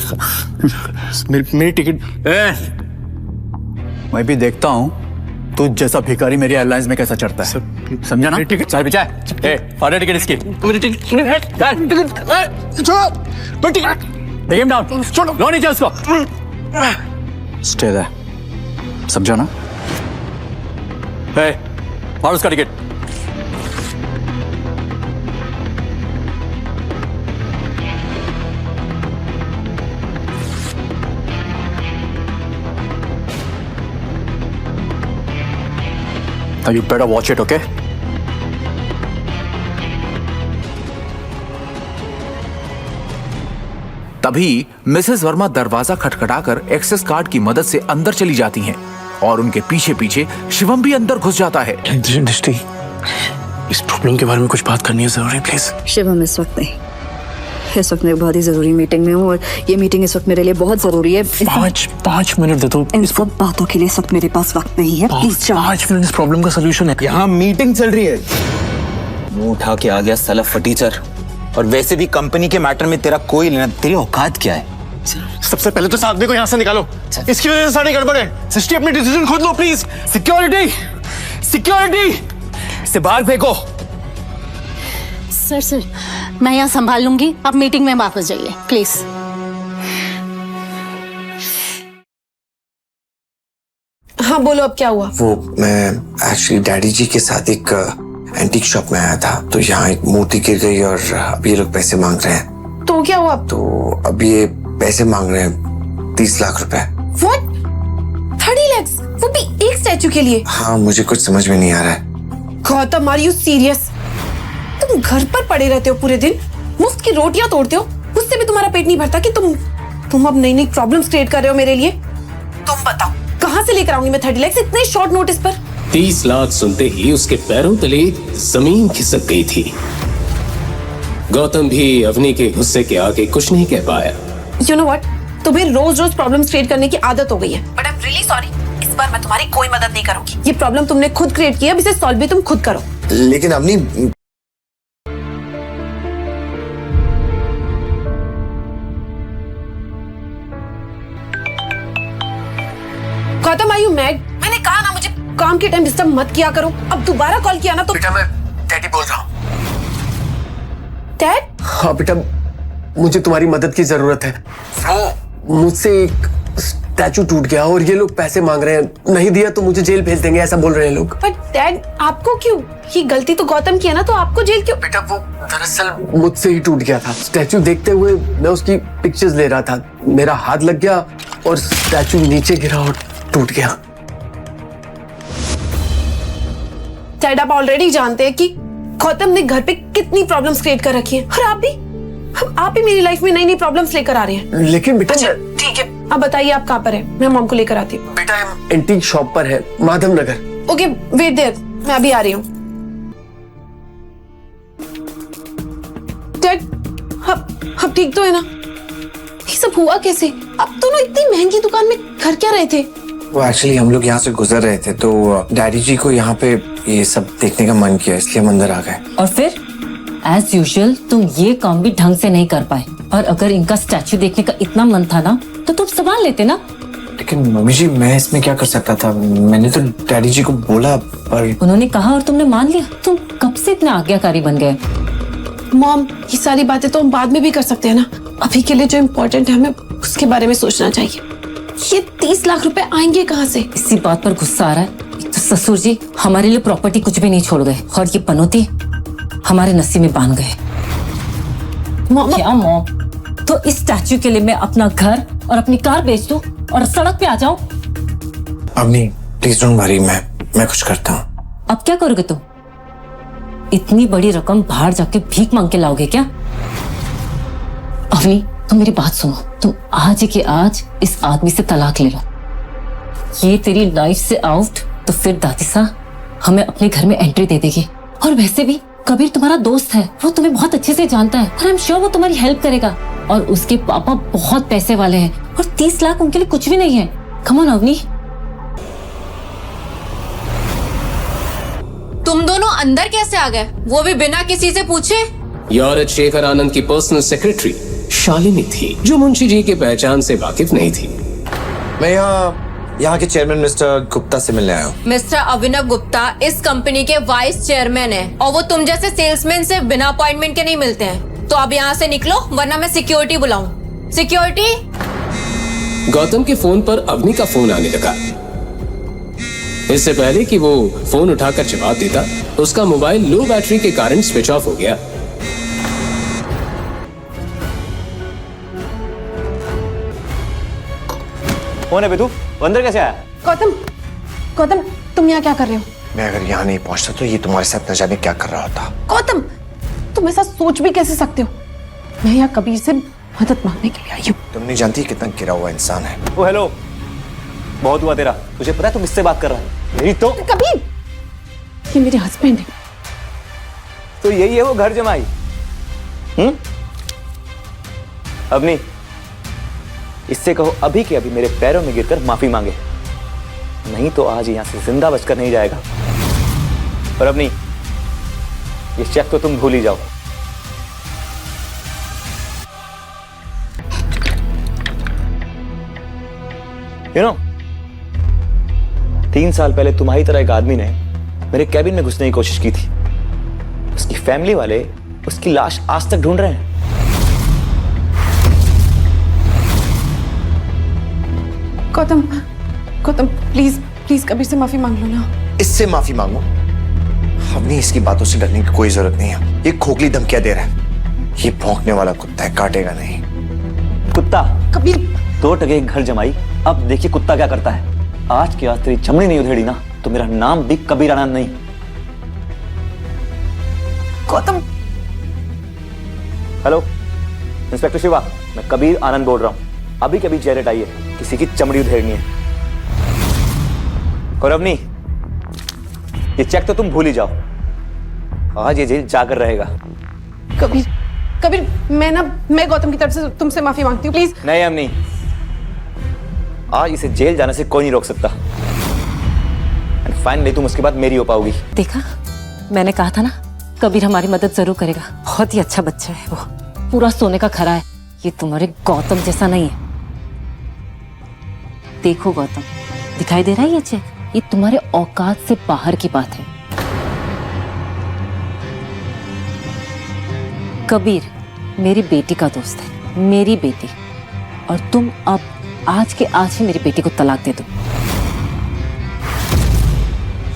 मेरी टिकट। मैं भी देखता हूँ तू जैसा भिखारी मेरी एयरलाइंस में कैसा चढ़ता है, समझा ना? टिकट सर बिचा फॉर टिकट इसकी। टेक हिम डाउन, लो नीचे उसको। स्टे देयर, समझा ना? और उसका ticket. Now you better watch it, okay? तभी मिसेस वर्मा दरवाजा खटखटाकर एक्सेस कार्ड की मदद से अंदर चली जाती हैं और उनके पीछे पीछे शिवम भी अंदर घुस जाता है। दृष्टि, इस प्रॉब्लम के बारे में कुछ बात करनी है जरूरी, प्लीज। शिवम इस वक्त नहीं, इस वक्त मैं बहुत ही जरूरी मीटिंग में हूँ और ये मीटिंग इस वक्त मेरे लिए बहुत जरूरी है। 5 मिनट दे दो। इन सब बातों के लिए इस वक्त मेरे पास वक्त नहीं है, प्लीज जाओ। 5 मिनट इस प्रॉब्लम का सोल्यूशन है। यहाँ मीटिंग चल रही है, मुंह उठा के आ गया साला फटीचर। और वैसे भी कंपनी के मैटर में तेरा कोई लेना, तेरी औकात क्या है? सबसे पहले तो इस आदमी को यहाँ से निकालो, इसकी वजह से सारी गड़बड़ है। सृष्टि अपनी डिसीजन खुद लो प्लीज। सिक्योरिटी, सिक्योरिटी से बाहर फेंको। सर मैं यहाँ संभाल लूंगी, आप मीटिंग में वापस जाइए प्लीज। हाँ बोलो, अब क्या हुआ? वो मैं एक्चुअली डैडी जी के साथ एक एंटीक शॉप में आया था, तो यहाँ एक मूर्ति गिर गई और अभी ये लोग पैसे मांग रहे हैं। तो क्या हुआ? तो अभी ये पैसे मांग रहे हैं 30 लाख रुपए। What? 30 lakhs? वो भी एक स्टैचू के लिए? हाँ, मुझे कुछ समझ में नहीं आ रहा है। Gautam, are you serious? तुम घर पर पड़े रहते हो पूरे दिन, मुफ्त की रोटियां तोड़ते हो, उससे भी तुम्हारा पेट नहीं भरता कि तुम अब नई नई प्रॉब्लम्स क्रिएट कर रहे हो मेरे लिए? तुम बताओ कहाँ से लेकर आऊंगी मैं 30 लाख इतने शॉर्ट नोटिस पर? 30 लाख सुनते ही उसके पैरों तले जमीन खिसक गई थी। गौतम भी अवनी के गुस्से के आगे कुछ नहीं कह पाया। You know what? तुम्हें रोज रोज प्रॉब्लम्स क्रिएट करने की आदत हो गई है। But I'm really sorry, इस बार मैं तुम्हारी कोई मदद नहीं करूंगी। ये प्रॉब्लम तुमने खुद क्रिएट किया, अब इसे सॉल्व भी तुम खुद करो। लेकिन अपनी गौतम, आर यू मैड? मैंने कहा ना मुझे काम के टाइम डिस्टर्ब मत किया करो। अब दोबारा कॉल किया ना तो। बेटा मैं डैडी बोल रहा हूँ। डैड? हाँ बेटा, मुझे तुम्हारी मदद की जरूरत है। मुझसे एक स्टैचू टूट गया और ये लोग पैसे मांग रहे हैं, नहीं दिया तो मुझे जेल भेज देंगे, ऐसा बोल रहे हैं लोग। बट डैड, आपको क्यों? ये गलती तो गौतम की है ना, तो आपको जेल क्यों? बेटा वो दरअसल मुझसे ही टूट गया था। स्टैचू देखते हुए मैं उसकी पिक्चर्स ले रहा था, मेरा हाथ लग गया और स्टैचू नीचे गिरा और टूट गया। डैड, आप ऑलरेडी जानते हैं कि गौतम ने घर पे कितनी प्रॉब्लम्स क्रिएट कर रखी हैं, और आप भी मेरी लाइफ में नई नई प्रॉब्लम्स लेकर आ रहे हैं। लेकिन बेटा ठीक है, अब बताइए आप कहाँ पर हैं? मैं मॉम को लेकर आती हूँ। बेटा एंटीक शॉप पर है, Madhav Nagar. Okay, wait there, मैं अभी आ रही हूँ। डैड, अब ठीक तो है ना? ये सब हुआ कैसे? आप दोनों इतनी महंगी दुकान में घर क्या रहे थे? वो एक्चुअली हम लोग यहाँ से गुजर रहे थे, तो डैडी जी को यहाँ पे ये सब देखने का मन किया, इसलिए हम अंदर आ गए। और फिर एज यूजुअल तुम ये काम भी ढंग से नहीं कर पाए, और अगर इनका स्टैचू देखने का इतना मन था ना तो तुम संभाल लेते ना। लेकिन मम्मी जी, मैं इसमें क्या कर सकता था? मैंने तो डैडी जी को बोला, पर उन्होंने कहा और तुमने मान लिया। तुम कब से इतने आज्ञाकारी बन गए? मॉम, ये सारी बातें तो हम बाद में भी कर सकते हैं ना, अभी के लिए जो इम्पोर्टेंट है हमें उसके बारे में सोचना चाहिए। ये 30 लाख रुपए आएंगे कहाँ से? इसी बात पर गुस्सा आ रहा है? तो ससुर जी हमारे लिए प्रॉपर्टी कुछ भी नहीं छोड़ गए, और ये पनौती हमारे नसीब में बांध गए। क्या मॉम? तो इस स्टैचू के लिए मैं अपना घर और अपनी कार बेच दूं और सड़क पे आ जाऊं? अब नहीं, प्लीज डोंट वरी, मैं कुछ करता हूँ। अब क्या करोगे तुम? इतनी बड़ी रकम बाहर जाके भीख मांग के लाओगे क्या? अवनी तुम मेरी बात सुनो, तुम आज ही के आज इस आदमी से तलाक ले लो। ये तेरी लाइफ से आउट तो फिर दादी साहब हमें अपने घर में एंट्री दे देगी। और वैसे भी कबीर तुम्हारा दोस्त है, वो तुम्हें बहुत अच्छे से जानता है और आई एम श्योर वो तुम्हारी हेल्प करेगा। और उसके पापा बहुत पैसे वाले हैं और 30 लाख उनके लिए कुछ भी नहीं है। Come on Avni. तुम दोनों अंदर कैसे आ गए, वो भी बिना किसी से पूछे? ये औरत शेखर आनंद की पर्सनल सेक्रेटरी शालिनी थी, जो मुंशी जी की पहचान से वाकिफ नहीं थी। मैं यहाँ के चेयरमैन मिस्टर गुप्ता से मिलने आया हूँ। मिस्टर अभिनव गुप्ता इस कंपनी के वाइस चेयरमैन है और वो तुम जैसे सेल्समैन से बिना अपॉइंटमेंट के नहीं मिलते हैं। तो अब यहाँ से निकलो वरना मैं सिक्योरिटी बुलाऊं। सिक्योरिटी। गौतम के फोन पर अवनी का फोन आने लगा। इससे पहले कि वो फोन उठाकर जवाब देता, उसका मोबाइल लो बैटरी के कारण स्विच ऑफ हो गया। कौन है बेटू, अंदर कैसे आया? गौतम तुम यहाँ क्या कर रहे हो? मैं अगर यहाँ नहीं पहुंचता तो ये तुम्हारे साथ न जाने क्या कर रहा होता। गौतम तुम ऐसा सोच भी कैसे सकते हो? मैं यहाँ कबीर से मदद मांगने के लिए आई हूँ। तुम नहीं जानती कितना गिरा हुआ इंसान है। ओ हेलो, बहुत हुआ तेरा। तुझे पता है तुम इससे बात कर रहा है? मेरी तो कबीर, ये मेरे हस्बैंड है। तो यही है वो घर जमाई। अवनी, इससे कहो अभी के अभी मेरे पैरों में गिरकर माफी मांगे, नहीं तो आज यहां से जिंदा बचकर नहीं जाएगा। और अवनी, ये चेक तो तुम भूल ही जाओ। यू नो, 3 साल पहले तुम्हारी तरह एक आदमी ने मेरे कैबिन में घुसने की कोशिश की थी। उसकी फैमिली वाले उसकी लाश आज तक ढूंढ रहे हैं। गौतम प्लीज कबीर से माफी मांग लो ना। इससे माफी मांगो? हमने इसकी बातों से डरने की कोई जरूरत नहीं है। ये खोखली धमकियां दे रहा है। ये भौंकने वाला कुत्ता है, काटेगा नहीं। कुत्ता? कबीर 2 टके एक घर जमाई, अब देखिए कुत्ता क्या करता है। आज की आज तेरी चमड़ी नहीं उधेड़ी ना तो मेरा नाम भी कबीर आनंद नहीं। गौतम। हेलो इंस्पेक्टर शिवा, मैं कबीर आनंद बोल रहा हूँ। अभी कभी चेहरे आई है, किसी की चमड़ी उधेड़नी है। और अवनी, ये चेक तो तुम भूल ही जाओ, आज ये जेल जाकर रहेगा। कबीर मैं गौतम की तरफ से तुमसे माफी मांगती हूँ, प्लीज। नहीं अवनी, आज इसे जेल जाने से कोई नहीं रोक सकता। एंड फाइनली तुम उसके बाद मेरी हो पाओगी। देखा, मैंने कहा था ना कबीर हमारी मदद जरूर करेगा। बहुत ही अच्छा बच्चा है वो, पूरा सोने का खरा है। ये तुम्हारे गौतम जैसा नहीं है। देखो गौतम, दिखाई दे रहा है ये चेक? ये तुम्हारे औकात से बाहर की बात है। कबीर मेरी बेटी का दोस्त है, मेरी बेटी, और तुम अब आज के आज ही मेरी बेटी को तलाक दे दो।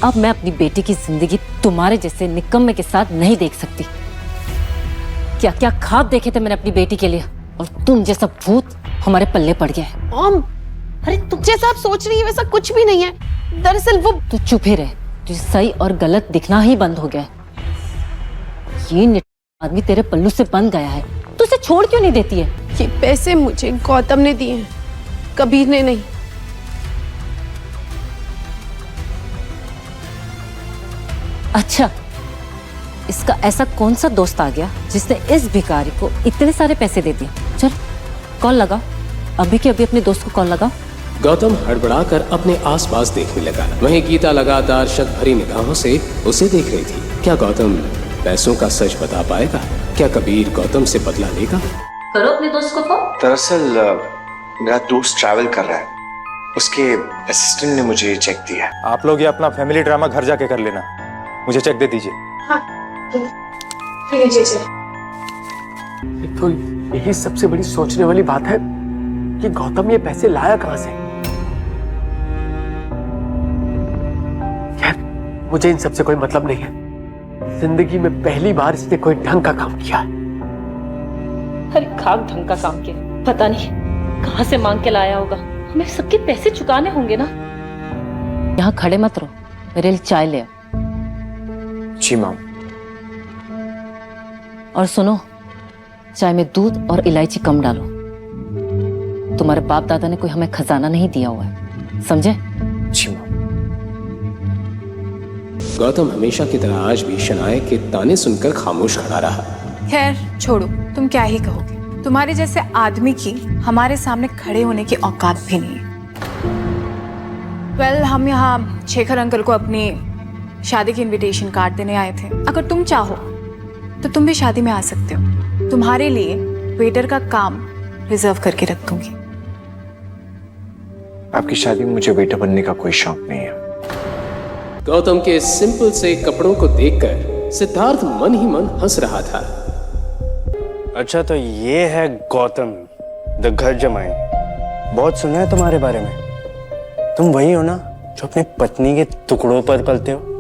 अब मैं अपनी बेटी की जिंदगी तुम्हारे जैसे निकम्मे के साथ नहीं देख सकती। क्या क्या ख्वाब देखे थे मैंने अपनी बेटी के लिए, और तुम जैसा भूत हमारे पल्ले पड़ गया है। अरे तुम जैसा आप सोच रही है वैसा कुछ भी नहीं है। दरअसल वो तू चुप ही रहे, तुझे सही और गलत दिखना ही बंद हो गया है। ये आदमी तेरे पल्लू से बंध गया है, तू उसे छोड़ क्यों नहीं देती है? ये पैसे मुझे गौतम ने दिए हैं, कबीर ने नहीं। अच्छा, इसका ऐसा कौन सा दोस्त आ गया जिसने इस भिखारी को इतने सारे पैसे दे दिए? चल कॉल लगाओ, अभी के अभी अपने दोस्त को कॉल लगाओ। गौतम हड़बड़ाकर अपने आसपास देखने लगा। वहीं गीता लगातार शक भरी निगाहों से उसे देख रही थी। क्या गौतम पैसों का सच बता पाएगा? क्या कबीर गौतम से बदला लेगा? करो अपने दोस्त को फोन। दरअसल मेरा दोस्त ट्रैवल कर रहा है, उसके असिस्टेंट ने मुझे चेक दिया। आप लोग ये अपना फैमिली ड्रामा घर जाके कर लेना, मुझे चेक दे दीजिए। हाँ, तो यही सबसे बड़ी सोचने वाली बात है कि गौतम ये पैसे लाया कहां से। मुझे इन सबसे कोई मतलब नहीं है। जिंदगी में पहली बार इसने कोई ढंग का काम किया है। अरे खाक ढंग का काम किया, पता नहीं कहां से मांग के लाया होगा। हमें सबके पैसे चुकाने होंगे ना। यहाँ खड़े मत रहो, मेरे लिए चाय ले आओ। जी माम। और सुनो, चाय में दूध और इलायची कम डालो। तुम्हारे बाप दादा ने कोई हमें खजाना नहीं दिया हुआ है, समझे? जी माँ। गौतम हमेशा की तरह आज भी शनाया के ताने सुनकर खामोश खड़ा रहा। खैर छोड़ो, तुम क्या ही कहोगे। तुम्हारे जैसे आदमी की हमारे सामने खड़े होने की औकात भी नहीं है। वेल, हम यहाँ शेखर अंकल को अपनी शादी की इनविटेशन कार्ड देने आए थे। अगर तुम चाहो तो तुम भी शादी में आ सकते हो। तुम्हारे लिए वेटर का काम रिजर्व करके रख दूंगी। आपकी शादी में मुझे वेटर बनने का कोई शौक नहीं है। गौतम के सिंपल से कपड़ों को देखकर सिद्धार्थ मन ही मन हंस रहा था। अच्छा, तो ये है गौतम द घर जमाई। बहुत सुना है तुम्हारे बारे में। तुम वही हो ना जो अपनी पत्नी के टुकड़ों पर पलते हो।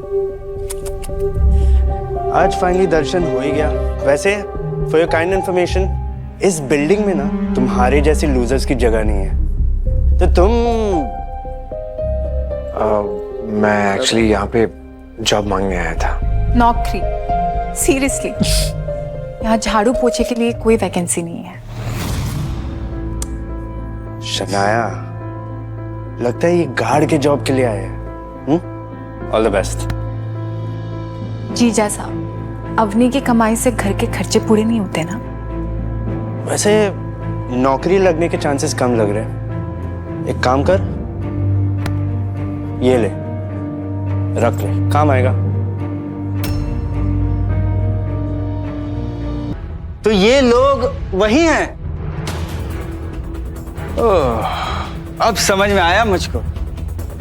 आज फाइनली दर्शन हो ही गया। वैसे फॉर योर काइंड इन्फॉर्मेशन, इस बिल्डिंग में ना तुम्हारे जैसे लूजर्स की जगह नहीं है। तो तुम मैं एक्चुअली यहाँ पे जॉब मांगने आया था। नौकरी? सीरियसली? यहाँ झाड़ू पोछे के लिए कोई वैकेंसी नहीं है। शनाया, लगता है ये गार्ड के जॉब के लिए आए हैं। All the best. जीजा साहब, अवनी की कमाई से घर के खर्चे पूरे नहीं होते ना। वैसे नौकरी लगने के चांसेस कम लग रहे हैं। एक काम कर, ये ले, रख ले, काम आएगा। तो ये लोग वही हैं। ओह, अब समझ में आया मुझको।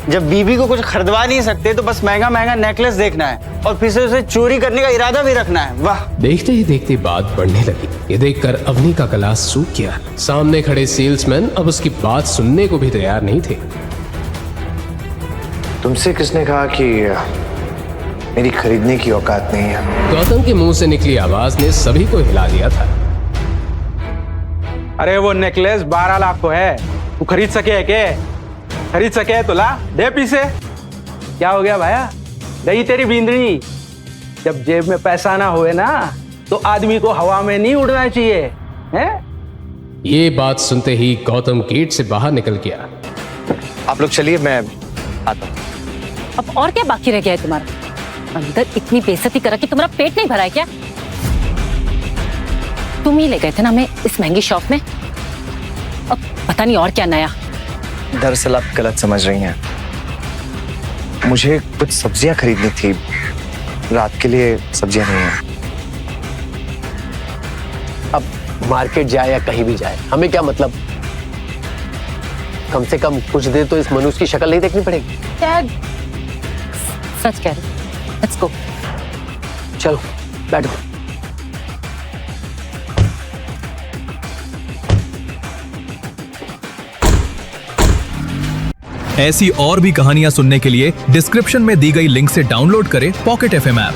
जब बीबी को कुछ खरीदवा नहीं सकते तो बस महंगा महंगा नेकलेस देखना है और फिर से उसे चोरी करने का इरादा भी रखना है। वाह! देखते ही देखते बात बढ़ने लगी। ये देखकर अवनी का गला सूख गया। सामने खड़े सेल्समैन अब उसकी बात सुनने को भी तैयार नहीं थे। तुमसे किसने कहा कि मेरी खरीदने की औकात नहीं है? गौतम के मुंह से निकली आवाज ने सभी को हिला दिया था। अरे वो नेकलेस 12 लाख को है। तू खरीद सके है के? खरीद सके है तो ला दे पीछे। क्या हो गया भाया? गई तेरी बींदनी। जब जेब में पैसा ना होए ना तो आदमी को हवा में नहीं उड़ना चाहिए, हैं? ये बात सुनते ही गौतम गेट से बाहर निकल गया। आप लोग चलिए, मैं आता हूँ। अब और क्या बाकी रह गया है तुम्हारा? अंदर इतनी बेइज्जती करा कि तुम्हारा पेट नहीं भरा है क्या? तुम ही ले गए थे ना हमें इस महंगी शॉप में। अब पता नहीं और क्या नया। दरअसल आप गलत समझ रही हैं। मुझे कुछ सब्जियां खरीदनी थी। रात के लिए सब्जियां नहीं हैं। अब मार्केट जाए या कहीं भी जाए, हमें क्या मतलब? कम से कम कुछ देर तो इस मनुष्य की शक्ल नहीं देखनी पड़ेगी। सच कह रहे। Let's go. चलो बैठो। ऐसी और भी कहानियां सुनने के लिए डिस्क्रिप्शन में दी गई लिंक से डाउनलोड करें पॉकेट FM ऐप।